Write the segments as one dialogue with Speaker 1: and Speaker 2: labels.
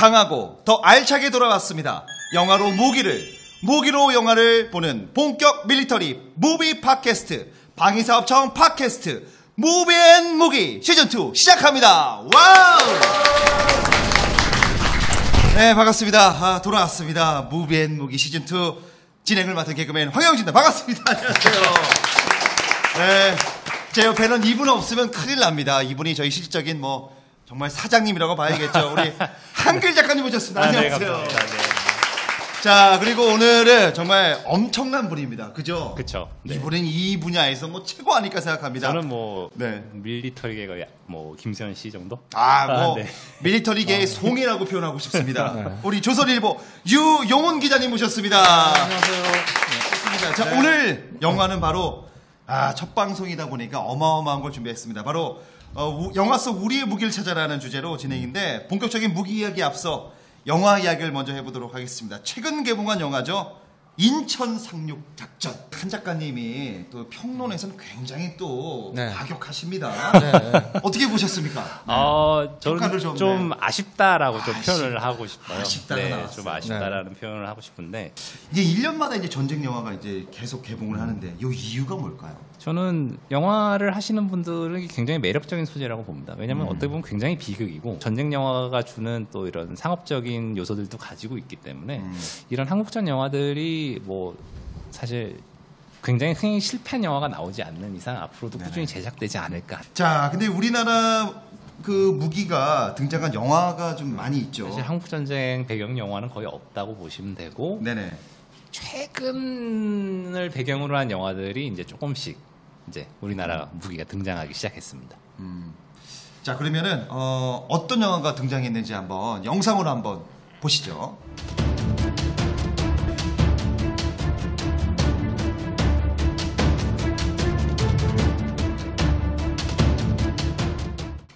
Speaker 1: 강하고 더 알차게 돌아왔습니다. 영화로 무기로 영화를 보는 본격 밀리터리 무비 팟캐스트 방위사업청 팟캐스트 무비앤무기 시즌2 시작합니다. 와우! 네, 반갑습니다. 돌아왔습니다. 무비앤무기 시즌2 진행을 맡은 개그맨 황영진입니다. 반갑습니다. 안녕하세요. 네, 제 옆에는 이분 없으면 큰일 납니다. 이분이 저희 실질적인 정말 사장님이라고 봐야겠죠. 우리 한글 작가님 오셨습니다. 안녕하세요.
Speaker 2: 네, 감사합니다. 네.
Speaker 1: 자, 그리고 오늘은 정말 엄청난 분입니다. 그죠?
Speaker 2: 그쵸. 네.
Speaker 1: 이분은 이 분야에서 최고 아닐까 생각합니다.
Speaker 2: 저는
Speaker 1: 네.
Speaker 2: 밀리터리계가 김수현 씨 정도?
Speaker 1: 네. 밀리터리계의 송이라고 표현하고 싶습니다. 네. 우리 조선일보 유용훈 기자님 모셨습니다.
Speaker 3: 안녕하세요.
Speaker 1: 네. 자, 오늘 영화는 바로 첫 방송이다 보니까 어마어마한 걸 준비했습니다. 바로 영화 속 우리의 무기를 찾아라는 주제로 진행인데 본격적인 무기 이야기 앞서 영화 이야기를 먼저 해보도록 하겠습니다. 최근 개봉한 영화죠. 인천 상륙작전. 한 작가님이 또 평론에서는 굉장히 또 과격하십니다. 네. 어떻게 보셨습니까?
Speaker 2: 저는 좀 아쉽다라고 좀 표현을 하고 싶어요.
Speaker 1: 아쉽다가 나왔어요.
Speaker 2: 좀 아쉽다라는 표현을 하고 싶은데
Speaker 1: 이제 1년마다 이제 전쟁 영화가 이제 계속 개봉을 하는데 이 이유가 뭘까요?
Speaker 2: 저는 영화를 하시는 분들은 굉장히 매력적인 소재라고 봅니다. 왜냐하면 어떻게 보면 굉장히 비극이고 전쟁 영화가 주는 또 이런 상업적인 요소들도 가지고 있기 때문에 이런 한국전 영화들이 사실 굉장히 흥행 실패한 영화가 나오지 않는 이상 앞으로도 꾸준히 제작되지 않을까.
Speaker 1: 자, 근데 우리나라 그 무기가 등장한 영화가 좀 많이 있죠.
Speaker 2: 사실 한국전쟁 배경 영화는 거의 없다고 보시면 되고
Speaker 1: 네네.
Speaker 2: 최근을 배경으로 한 영화들이 이제 조금씩 이제 우리나라 무기가 등장하기 시작했습니다.
Speaker 1: 자, 그러면은 어떤 영화가 등장했는지 한번 영상으로 한번 보시죠.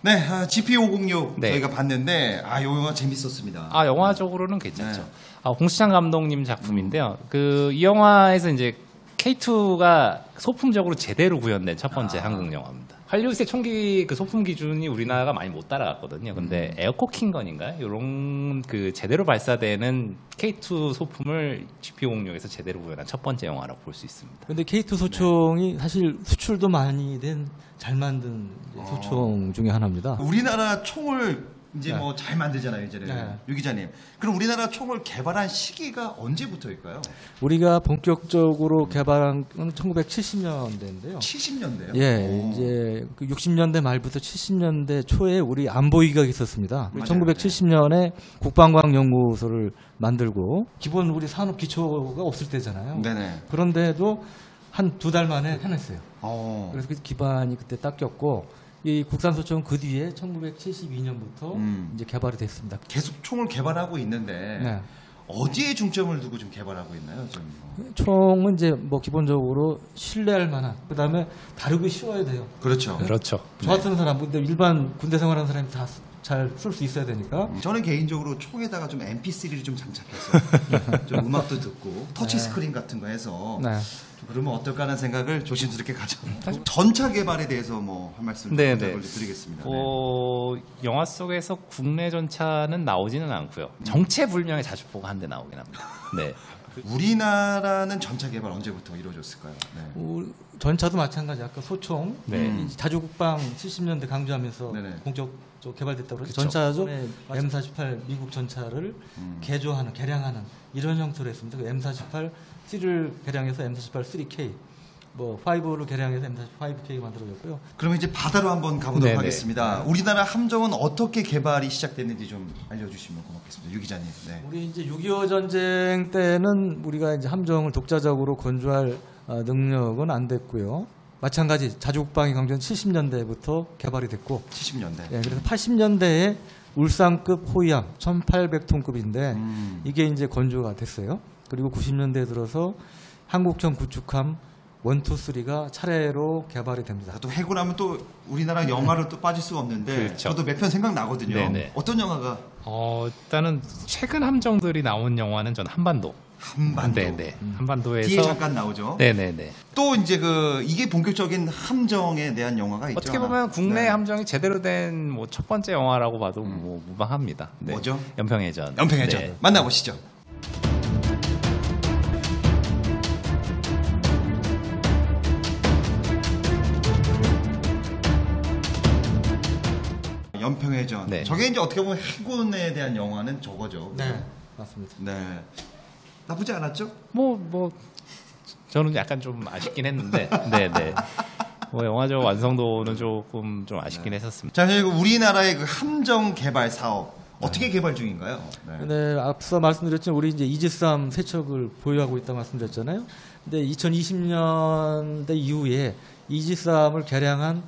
Speaker 1: 네, GP506 저희가 봤는데 이 영화 재밌었습니다.
Speaker 2: 영화적으로는 괜찮죠. 홍수찬 감독님 작품인데요. 이 영화에서 이제 K2가 소품적으로 제대로 구현된 첫 번째 한국 영화입니다. 할리우드의 총기 소품 기준이 우리나라가 많이 못 따라갔거든요. 근데 에어코킹건인가요? 이런 제대로 발사되는 K2 소품을 GP506에서 제대로 구현한 첫 번째 영화라고 볼 수 있습니다.
Speaker 3: 근데 K2 소총이 사실 수출도 많이 된 잘 만든 소총 중에 하나입니다.
Speaker 1: 우리나라 총을 이제 잘 만들잖아요, 이제는. 유 기자님. 그럼 우리나라 총을 개발한 시기가 언제부터일까요?
Speaker 3: 우리가 본격적으로 개발한 건 1970년대인데요.
Speaker 1: 70년대요?
Speaker 3: 예, 이제 60년대 말부터 70년대 초에 우리 안보위기가 있었습니다. 1970년에 국방과학연구소를 만들고 기본 우리 산업 기초가 없을 때잖아요.
Speaker 1: 네네.
Speaker 3: 그런데도 한 2달 만에 해냈어요. 그래서 그 기반이 그때 닦였고 이 국산소총은 그 뒤에 1972년부터 이제 개발이 됐습니다.
Speaker 1: 계속 총을 개발하고 있는데 어디에 중점을 두고 좀 개발하고 있나요?
Speaker 3: 총은 이제 기본적으로 신뢰할 만한, 그다음에 다루기 쉬워야 돼요.
Speaker 1: 그렇죠.
Speaker 3: 저 같은 사람, 근데 일반 군대 생활하는 사람이 다 잘 쓸 수 있어야 되니까.
Speaker 1: 저는 개인적으로 총에다가 좀 MP3를 좀 장착해서 좀 음악도 듣고 터치 스크린 같은 거 해서 그러면 어떨까 하는 생각을 조심스럽게 가져봅니다. 전차 개발에 대해서 한 말씀 드리겠습니다.
Speaker 2: 영화 속에서 국내 전차는 나오지는 않고요. 정체불명의 자주포가 한 대 나오긴 합니다. 네.
Speaker 1: 우리나라는 전차 개발 언제부터 이루어졌을까요?
Speaker 3: 전차도 마찬가지. 아까 소총, 자주국방 70년대 강조하면서 본격적으로 개발됐다고 그랬죠. 전차죠. M48 미국 전차를 개조하는, 개량하는 이런 형태로 했습니다. M48 3를 개량해서 M48 3K, 5를 개량해서 M48 5K 만들어졌고요.
Speaker 1: 그러면 이제 바다로 한번 가보도록 하겠습니다. 우리나라 함정은 어떻게 개발이 시작됐는지 좀 알려주시면 고맙겠습니다. 유 기자님.
Speaker 3: 우리 이제 6.25 전쟁 때는 우리가 이제 함정을 독자적으로 건조할 능력은 안 됐고요. 마찬가지 자주국방이 강조한 70년대부터 개발이 됐고
Speaker 1: 70년대.
Speaker 3: 그래서 80년대에 울산급 호위함 1800톤급인데 이게 이제 건조가 됐어요. 그리고 90년대에 들어서 한국형 구축함 1, 2, 3가 차례로 개발이 됩니다.
Speaker 1: 또 해군하면 또 우리나라 영화를 또 빠질 수가 없는데 저도 몇 편 생각나거든요. 어떤 영화가?
Speaker 2: 일단은 최근 함정들이 나온 영화는 전 한반도.
Speaker 1: 한반도.
Speaker 2: 네네. 한반도에서
Speaker 1: 뒤에 잠깐 나오죠.
Speaker 2: 네네네.
Speaker 1: 또 이제 이게 본격적인 함정에 대한 영화가 있죠.
Speaker 2: 어떻게 보면 국내
Speaker 1: 네.
Speaker 2: 함정이 제대로 된 뭐 첫 번째 영화라고 봐도 뭐 무방합니다. 네.
Speaker 1: 뭐죠?
Speaker 2: 연평해전.
Speaker 1: 연평해전.
Speaker 2: 네.
Speaker 1: 만나보시죠. 연평해전.
Speaker 2: 네.
Speaker 1: 저게 이제 어떻게 보면 해군에 대한 영화는 저거죠.
Speaker 3: 네, 맞습니다.
Speaker 1: 네. 나쁘지 않았죠?
Speaker 2: 뭐 저는 약간 좀 아쉽긴 했는데, 네네. 뭐 영화적 완성도는 조금 좀 아쉽긴 했었습니다.
Speaker 1: 자, 그리고 우리나라의 그 함정 개발 사업 어떻게 개발 중인가요? 네.
Speaker 3: 네, 앞서 말씀드렸지만 우리 이제 이지스함 세척을 보유하고 있다고 말씀드렸잖아요. 근데 2020년대 이후에 이지스함을 개량한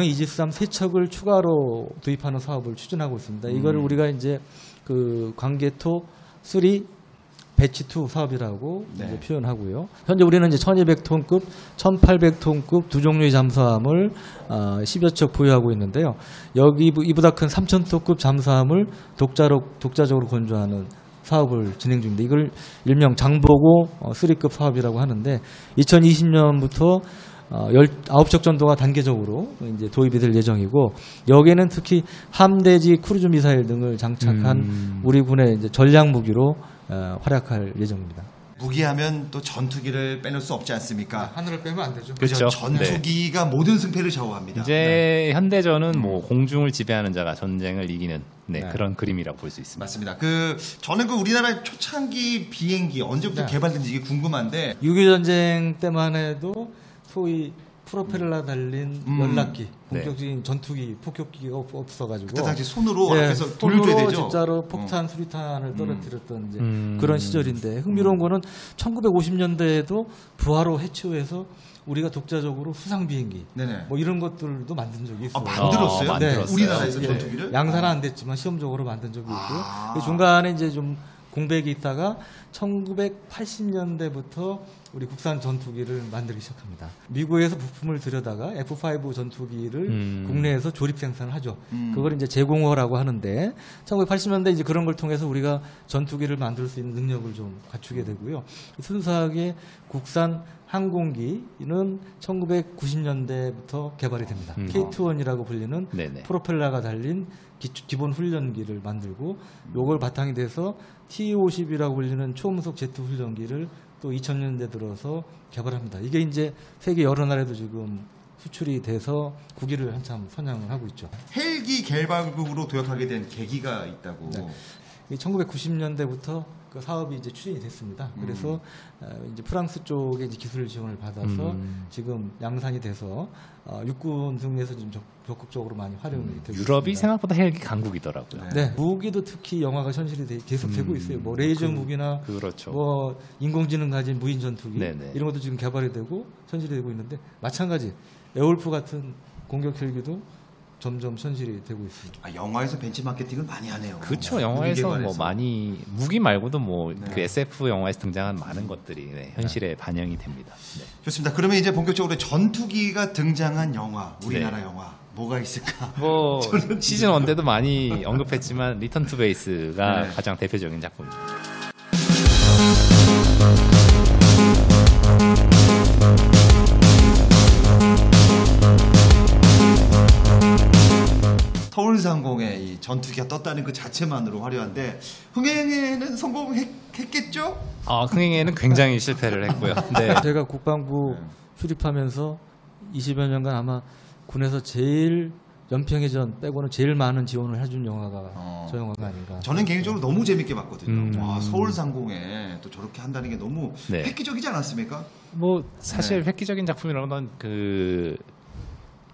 Speaker 3: 이지스함 세척을 추가로 도입하는 사업을 추진하고 있습니다. 이거를 우리가 이제 그 광개토 3 배치 2 사업이라고
Speaker 1: 네.
Speaker 3: 이제 표현하고요. 현재 우리는 이제 1200톤급, 1800톤급 두 종류의 잠수함을 10여 척 보유하고 있는데요. 여기 이보다 큰 3000톤급 잠수함을 독자적으로 건조하는 사업을 진행 중인데 이걸 일명 장보고 3급 사업이라고 하는데 2020년부터 19척 정도가 단계적으로 이제 도입이 될 예정이고 여기에는 특히 함대지 크루즈 미사일 등을 장착한 우리 군의 이제 전략 무기로 활약할 예정입니다.
Speaker 1: 무기하면 또 전투기를 빼놓을 수 없지 않습니까?
Speaker 3: 하늘을 빼면 안 되죠.
Speaker 2: 그렇죠.
Speaker 1: 전투기가 모든 승패를 좌우합니다.
Speaker 2: 이제 현대전은 뭐 공중을 지배하는 자가 전쟁을 이기는 그런 그림이라고 볼 수 있습니다.
Speaker 1: 맞습니다. 저는 우리나라의 초창기 비행기 언제부터 개발된지 이게 궁금한데
Speaker 3: 6.25 전쟁 때만 해도 소위 프로펠러 달린 연락기, 본격적인 전투기, 폭격기가 없어가지고
Speaker 1: 그때 당시 손으로 앞에서 돌려줘야 되죠.
Speaker 3: 진짜로 폭탄, 수리탄을 떨어뜨렸던 이제 그런 시절인데 흥미로운 거는 1950년대에도 부하로 해치워서 우리가 독자적으로 수상 비행기 뭐 이런 것들도 만든 적이 있어요.
Speaker 1: 만들었어요?
Speaker 2: 만들었어요.
Speaker 1: 우리나라에서 전투기를?
Speaker 3: 양산은 안 됐지만 시험적으로 만든 적이 있고요. 그 중간에 이제 좀 공백이 있다가 1980년대부터 우리 국산 전투기를 만들기 시작합니다. 미국에서 부품을 들여다가 F5 전투기를 국내에서 조립 생산을 하죠. 그걸 이제 제공어라고 하는데 1980년대 이제 그런 걸 통해서 우리가 전투기를 만들 수 있는 능력을 좀 갖추게 되고요. 순수하게 국산 항공기는 1990년대부터 개발이 됩니다. K2-1이라고 불리는 프로펠러가 달린 기본 훈련기를 만들고 요걸 바탕이 돼서 T-50이라고 불리는 초음속 제트 훈련기를 또 2000년대 들어서 개발합니다. 이게 이제 세계 여러 나라에도 지금 수출이 돼서 국위를 한참 선양을 하고 있죠.
Speaker 1: 헬기 개발국으로 도약하게 된 계기가 있다고.
Speaker 3: 네. 1990년대부터 그 사업이 이제 추진이 됐습니다. 그래서 이제 프랑스 쪽에 이제 기술 지원을 받아서 지금 양산이 돼서 육군 등에서 지금 적극적으로 많이 활용이 되고 있습니다.
Speaker 2: 유럽이 생각보다 헬기 강국이더라고요.
Speaker 3: 네, 무기도 특히 영화가 현실이 계속 되고 있어요. 뭐 레이저 무기나
Speaker 2: 그렇죠.
Speaker 3: 뭐 인공지능 가진 무인 전투기 이런 것도 지금 개발이 되고 현실이 되고 있는데 마찬가지 에올프 같은 공격 헬기도 점점 현실이 되고 있습니다.
Speaker 1: 영화에서 벤치마케팅을 많이 하네요.
Speaker 2: 그렇죠. 영화에서 뭐 많이 무기 말고도 뭐 그 SF 영화에서 등장한 많은 것들이 현실에 반영이 됩니다. 네.
Speaker 1: 좋습니다. 그러면 이제 본격적으로 전투기가 등장한 영화, 우리나라 영화 뭐가 있을까?
Speaker 2: 뭐 시즌 1 때도 많이 언급했지만 리턴 투 베이스가 가장 대표적인 작품입니다.
Speaker 1: 서울상공에 이 전투기가 떴다는 그 자체만으로 화려한데 흥행에는 성공했겠죠?
Speaker 2: 흥행에는 굉장히 실패를 했고요. 네.
Speaker 3: 제가 국방부 출입하면서 20여 년간 아마 군에서 제일 연평해전 빼고는 제일 많은 지원을 해준 영화가 저 영화가 아닌가.
Speaker 1: 저는 개인적으로 너무 재밌게 봤거든요. 와, 서울상공에 또 저렇게 한다는 게 너무 획기적이지 않았습니까?
Speaker 2: 뭐 사실 획기적인 작품이라는 건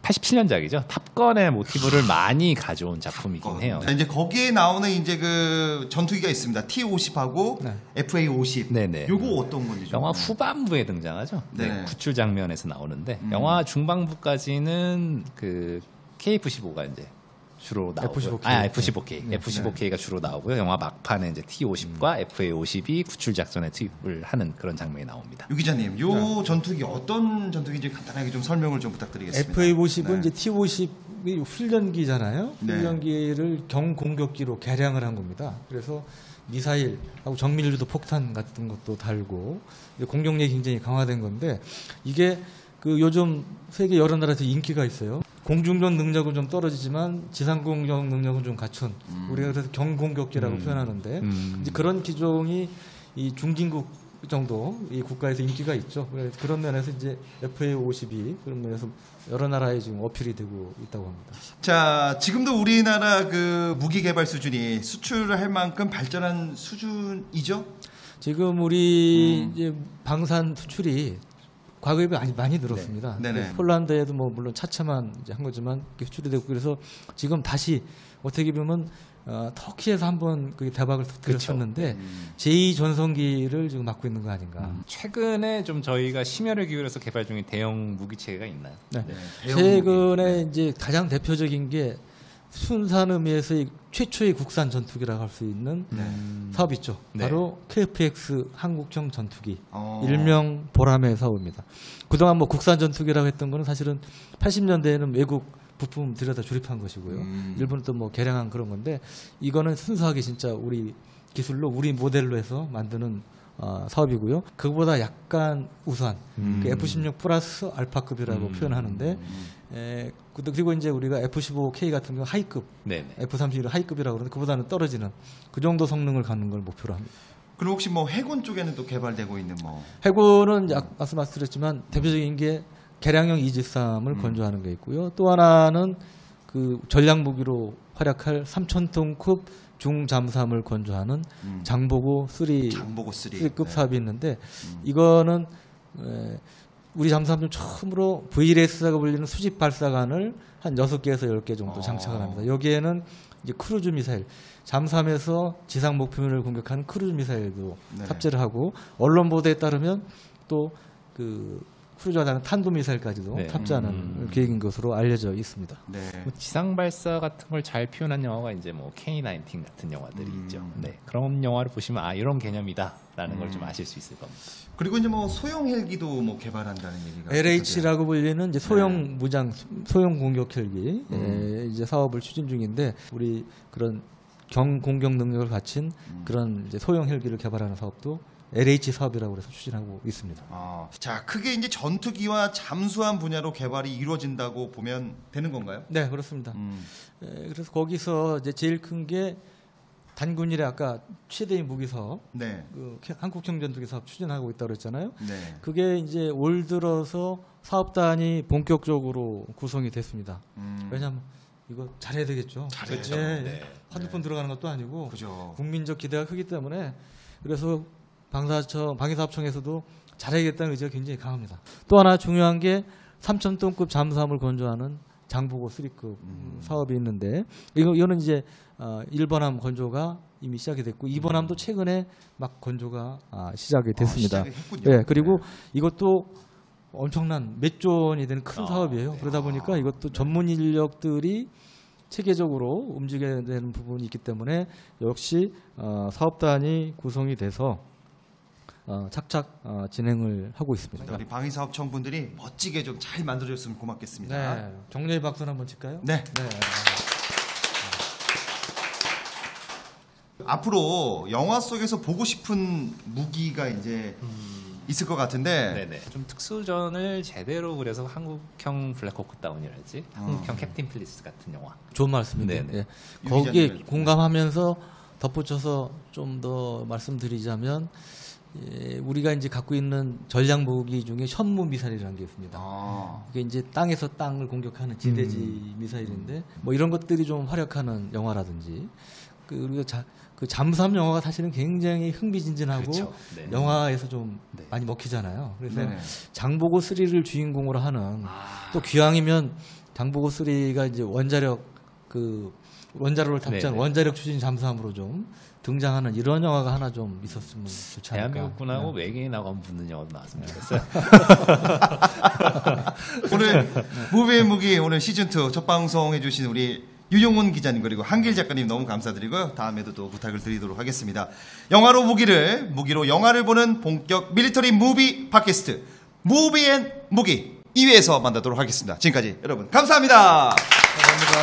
Speaker 2: 87년작이죠. 탑건의 모티브를 많이 가져온 작품이긴 해요.
Speaker 1: 자, 이제 거기에 나오는 이제 그 전투기가 있습니다. T-50하고 FA-50.
Speaker 2: 네네.
Speaker 1: 요거 어떤 건지 좀.
Speaker 2: 영화 후반부에 등장하죠. 구출 장면에서 나오는데 영화 중반부까지는 그 KF-15가 이제 주로 나오고요. F-15K. F-15K가 주로 나오고요. 영화 막판에 이제 T-50과 FA-50이 구출 작전에 투입을 하는 그런 장면이 나옵니다.
Speaker 1: 유 기자님, 요 전투기 어떤 전투기인지 간단하게 좀 설명을 좀 부탁드리겠습니다.
Speaker 3: FA-50은 이제 T-50이 훈련기잖아요. 훈련기를 경공격기로 개량을 한 겁니다. 그래서 미사일하고 정밀유도 폭탄 같은 것도 달고 공격력이 굉장히 강화된 건데 이게 그 요즘 세계 여러 나라에서 인기가 있어요. 공중전 능력은 좀 떨어지지만 지상 공격 능력은 좀 갖춘 우리가 그래서 경공격기라고 표현하는데 이제 그런 기종이 이 중진국 정도 이 국가에서 인기가 있죠. 그런 면에서 이제 FA-52 그런 면에서 여러 나라에 지금 어필이 되고 있다고 합니다.
Speaker 1: 자, 지금도 우리나라 그 무기 개발 수준이 수출을 할 만큼 발전한 수준이죠?
Speaker 3: 지금 우리 이제 방산 수출이 과거에 많이 늘었습니다.
Speaker 1: 네.
Speaker 3: 폴란드에도 뭐 물론 차체만 이제 한 거지만 수출이 되고 그래서 지금 다시 어떻게 보면 터키에서 한번 그 대박을 터뜨렸었는데 제2 전성기를 지금 맞고 있는 거 아닌가.
Speaker 2: 최근에 좀 저희가 심혈을 기울여서 개발 중인 대형 무기체계가 있나요?
Speaker 3: 네. 최근에 이제 가장 대표적인 게 순수한 의미에서의 최초의 국산 전투기라고 할 수 있는 사업이 있죠. 바로 KF-X 한국형 전투기, 일명 보람의 사업입니다. 그동안 뭐 국산 전투기라고 했던 거는 사실은 80년대에는 외국 부품 들여다 조립한 것이고요. 일본은 또 뭐 개량한 그런 건데 이거는 순수하게 진짜 우리 기술로 우리 모델로 해서 만드는 사업이고요. 그거보다 약간 우수한 그 F-16 플러스 알파급이라고 표현하는데 그리고 이제 우리가 F-15K 같은 경우 하이급, F-36 하이급이라고 그러는데 그보다는 떨어지는 그 정도 성능을 갖는 걸 목표로 합니다.
Speaker 1: 그리고 혹시 뭐 해군 쪽에는 또 개발되고 있는 뭐
Speaker 3: 해군은 앞서 말씀드렸지만 대표적인 게 개량형 이지스함을 건조하는 게 있고요. 또 하나는 그 전략 무기로 활약할 3,000톤급 중잠수함을 건조하는 장보고 3급 사업이 있는데 이거는 우리 잠수함 중 처음으로 VLS라고 불리는 수직 발사관을 한 6개에서 10개 정도 장착을 합니다. 여기에는 이제 크루즈 미사일, 잠수함에서 지상 목표물을 공격하는 크루즈 미사일도 탑재를 하고 언론 보도에 따르면 또 그 크루즈와 다른 탄도미사일까지도 탑재하는 계획인 것으로 알려져 있습니다.
Speaker 2: 뭐 지상 발사 같은 걸 잘 표현한 영화가 이제 뭐 K-19 같은 영화들이 있죠. 그런 영화를 보시면 이런 개념이다라는 걸 좀 아실 수 있을 겁니다.
Speaker 1: 그리고 이제 뭐 소형 헬기도 뭐 개발한다는 얘기가
Speaker 3: LH라고 불리는 이제 소형 무장 소형 공격 헬기 이제 사업을 추진 중인데 우리 그런 경공격 능력을 갖춘 그런 이제 소형 헬기를 개발하는 사업도 LH 사업이라고 해서 추진하고 있습니다.
Speaker 1: 자, 크게 이제 전투기와 잠수함 분야로 개발이 이루어진다고 보면 되는 건가요?
Speaker 3: 네, 그렇습니다. 그래서 거기서 이제 제일 큰 게 단군일의 아까 최대의 무기 사업, 그 한국형 전투기 사업 추진하고 있다고 그랬잖아요. 그게 이제 올 들어서 사업단이 본격적으로 구성이 됐습니다. 왜냐하면 이거 잘해야 되겠죠.
Speaker 1: 잘해야죠.
Speaker 3: 한두 번 들어가는 것도 아니고
Speaker 1: 그죠.
Speaker 3: 국민적 기대가 크기 때문에 그래서 방위사업청에서도 잘해야겠다는 의지가 굉장히 강합니다. 또 하나 중요한 게 3,000톤급 잠수함을 건조하는 장보고 3급 사업이 있는데 이거는 이제 1번함 건조가 이미 시작이 됐고 2번함도 최근에 막 건조가 시작이 됐습니다. 그리고 이것도 엄청난 몇 조 원이 되는 큰 사업이에요. 그러다 보니까 이것도 전문 인력들이 체계적으로 움직여야 되는 부분이 있기 때문에 역시 사업단이 구성이 돼서 착착 진행을 하고 있습니다.
Speaker 1: 우리 방위사업청 분들이 멋지게 좀 잘 만들어줬으면 고맙겠습니다.
Speaker 3: 격려의 박수 한번 칠까요?
Speaker 1: 네. 앞으로 영화 속에서 보고 싶은 무기가 이제 있을 것 같은데
Speaker 2: 좀 특수전을 제대로 그려서 한국형 블랙호크 다운이랄지 한국형 캡틴 필리스 같은 영화.
Speaker 3: 좋은 말씀인데 거기에 공감하면서 덧붙여서 좀 더 말씀드리자면 우리가 이제 갖고 있는 전략 무기 중에 현무 미사일이라는 게 있습니다. 이게 이제 땅에서 땅을 공격하는 지대지 미사일인데 뭐 이런 것들이 좀 활약하는 영화라든지 우리가 그 잠수함 영화가 사실은 굉장히 흥미진진하고 영화에서 좀 많이 먹히잖아요. 그래서 장보고 3를 주인공으로 하는 또 기왕이면 장보고 3가 이제 원자로를 탑재한 원자력 추진 잠수함으로 좀 등장하는 이런 영화가 하나 좀 있었으면 좋지 않을까.
Speaker 2: 대한민국군하고 외계인하고 한번 붙는 영화도 나왔으면 좋겠어요.
Speaker 1: 오늘 무비의 무기 오늘 시즌2 첫 방송 해주신 우리 유용훈 기자님 그리고 한길 작가님 너무 감사드리고요. 다음에도 또 부탁을 드리도록 하겠습니다. 영화로 무기로 영화를 보는 본격 밀리터리 무비 팟캐스트 무비앤 무기 2회에서 만나도록 하겠습니다. 지금까지 여러분 감사합니다.
Speaker 3: 감사합니다.